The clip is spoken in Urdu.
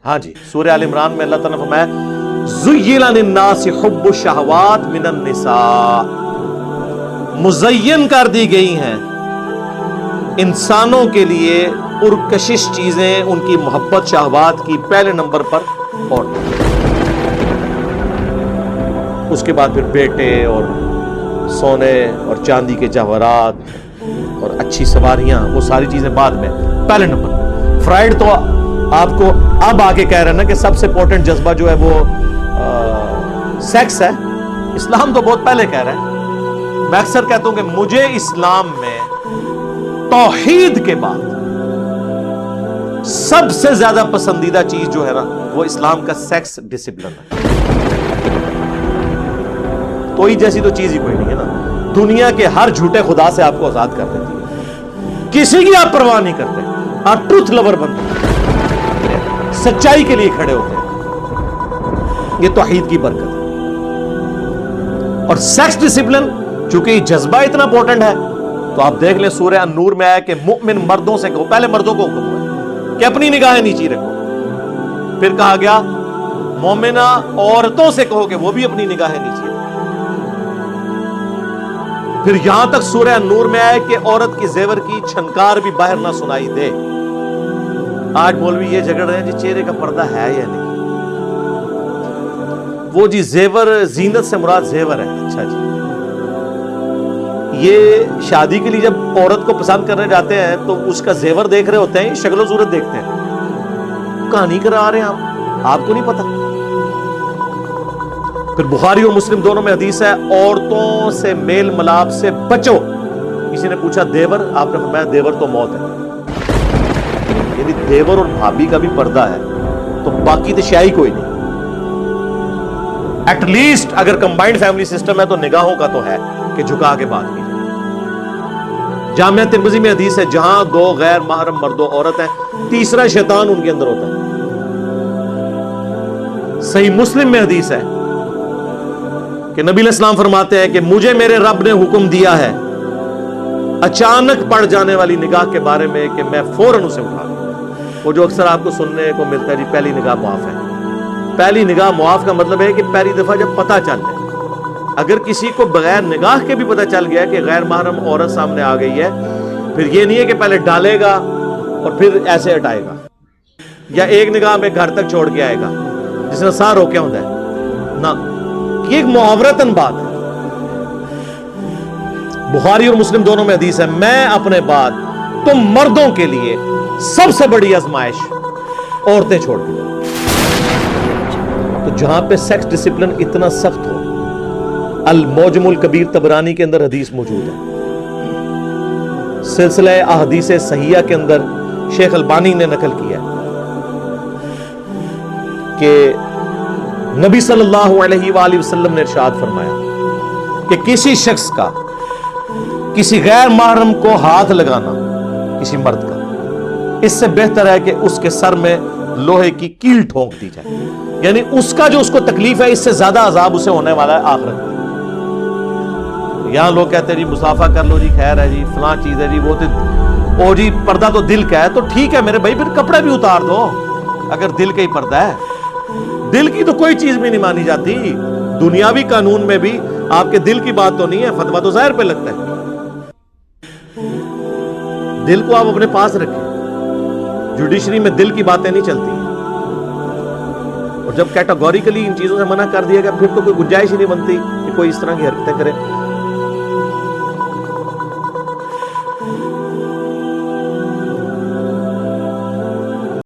ہاں جی، سورہ آل عمران میں اللہ تعالیٰ نے فرمایا زُيِّنَ لِلنَّاسِ حُبُّ الشَّهَوَاتِ مِنَ النِّسَاءِ، مزین کر دی گئی ہیں انسانوں کے لیے پرکشش چیزیں، ان کی محبت شہوات کی پہلے نمبر پر عورتیں، اس کے بعد پھر بیٹے اور سونے اور چاندی کے جواہرات اور اچھی سواریاں، وہ ساری چیزیں بعد میں پہلے نمبر۔ فرائیڈ تو آپ کو اب آگے کہہ رہے ہیں نا کہ سب سے امپورٹنٹ جذبہ جو ہے وہ سیکس ہے، اسلام تو بہت پہلے کہہ رہا ہے۔ میں اکثر کہتا ہوں کہ مجھے اسلام میں توحید کے بعد سب سے زیادہ پسندیدہ چیز جو ہے نا وہ اسلام کا سیکس ڈسپلن ہے۔ توحید جیسی تو چیز ہی کوئی نہیں ہے نا، دنیا کے ہر جھوٹے خدا سے آپ کو آزاد کر دیتی ہے، کسی کی آپ پرواہ نہیں کرتے، آپ ٹروتھ لور بنتے ہیں، سچائی کے لیے کھڑے ہوتے ہیں، یہ توحید کی برکت ہے۔ اور سیکس ڈسپلن چونکہ یہ جذبہ اتنا امپورٹنٹ ہے تو آپ دیکھ لیں سورہ النور میں آیا کہ مؤمن مردوں سے کہو، پہلے مردوں کو حکم ہوا ہے کہ اپنی نگاہیں نیچی رکھو، پھر کہا گیا مومنہ عورتوں سے کہو کہ وہ بھی اپنی نگاہیں نیچی رکھو، پھر یہاں تک سورہ النور میں آیا کہ عورت کی زیور کی چھنکار بھی باہر نہ سنائی دے۔ آج مولوی یہ جھگڑ رہے ہیں جی چہرے کا پردہ ہے یا نہیں، وہ جی زیور زینت سے مراد زیور ہے، اچھا جی یہ شادی کے لیے جب عورت کو پسند کرنے جاتے ہیں تو اس کا زیور دیکھ رہے ہوتے ہیں، شکل و صورت دیکھتے ہیں، کہانی کرا رہے ہیں آپ کو نہیں پتا۔ پھر بخاری اور مسلم دونوں میں حدیث ہے عورتوں سے میل ملاپ سے بچو۔ کسی نے پوچھا دیور، آپ نے فرمایا دیور تو موت ہے، یعنی دیور اور بھابھی کا بھی پردہ ہے تو باقی تو شاہی کوئی نہیں۔ ایٹ لیسٹ اگر کمبائنڈ فیملی سسٹم ہے تو نگاہوں کا تو ہے کہ جھکا کے بات کی۔ جامعہ ترمذی میں حدیث ہے جہاں دو غیر محرم مرد و عورت ہیں تیسرا شیطان ان کے اندر ہوتا ہے۔ صحیح مسلم میں حدیث ہے کہ نبی علیہ السلام فرماتے ہیں کہ مجھے میرے رب نے حکم دیا ہے اچانک پڑ جانے والی نگاہ کے بارے میں کہ میں فوراً اسے اٹھا لوں۔ وہ جو اکثر آپ کو سننے کو ملتا ہے جی پہلی نگاہ معاف ہے، پہلی نگاہ معاف کا مطلب ہے کہ پہلی دفعہ جب پتہ چل جائے، اگر کسی کو بغیر نگاہ کے بھی پتہ چل گیا کہ غیر محرم عورت سامنے آ گئی ہے، پھر یہ نہیں ہے کہ پہلے ڈالے گا اور پھر ایسے ہٹائے گا یا ایک نگاہ میں گھر تک چھوڑ کے آئے گا جس نے سا روکیا ہوتا ہے، نہ، یہ ایک محاورتاً بات ہے۔ بخاری اور مسلم دونوں میں حدیث ہے میں اپنے بعد تم مردوں کے لیے سب سے بڑی آزمائش عورتیں چھوڑ دیں۔ تو جہاں پہ سیکس ڈسپلن اتنا سخت ہو، المعجم الکبیر طبرانی کے اندر حدیث موجود ہے، سلسلہ احادیث صحیحہ کے اندر شیخ البانی نے نقل کیا کہ نبی صلی اللہ علیہ وآلہ وسلم نے ارشاد فرمایا کہ کسی شخص کا کسی غیر محرم کو ہاتھ لگانا، کسی مرد کا، اس سے بہتر ہے کہ اس کے سر میں لوہے کی کیل ٹھونک دی جائے، یعنی اس کا جو اس کو تکلیف ہے اس سے زیادہ عذاب اسے ہونے والا ہے آخرت میں۔ یہاں لوگ کہتے ہیں جی مصافحہ کر لو جی خیر ہے جی فلاں چیز ہے جی وہ تو جی پردہ تو دل کا ہے، تو ٹھیک ہے میرے بھائی پھر کپڑے بھی اتار دو اگر دل کا ہی پردہ ہے۔ دل کی تو کوئی چیز بھی نہیں مانی جاتی، دنیاوی قانون میں بھی آپ کے دل کی بات تو نہیں ہے، فتویٰ تو ظاہر پہ لگتا ہے۔ دل کو آپ اپنے پاس رکھیں، جوڈیشری میں دل کی باتیں نہیں چلتی ہیں، اور جب کیٹاگوریکلی ان چیزوں سے منع کر دیا گیا پھر تو کوئی گنجائش ہی نہیں بنتی کہ کوئی اس طرح کی حرکتیں کرے۔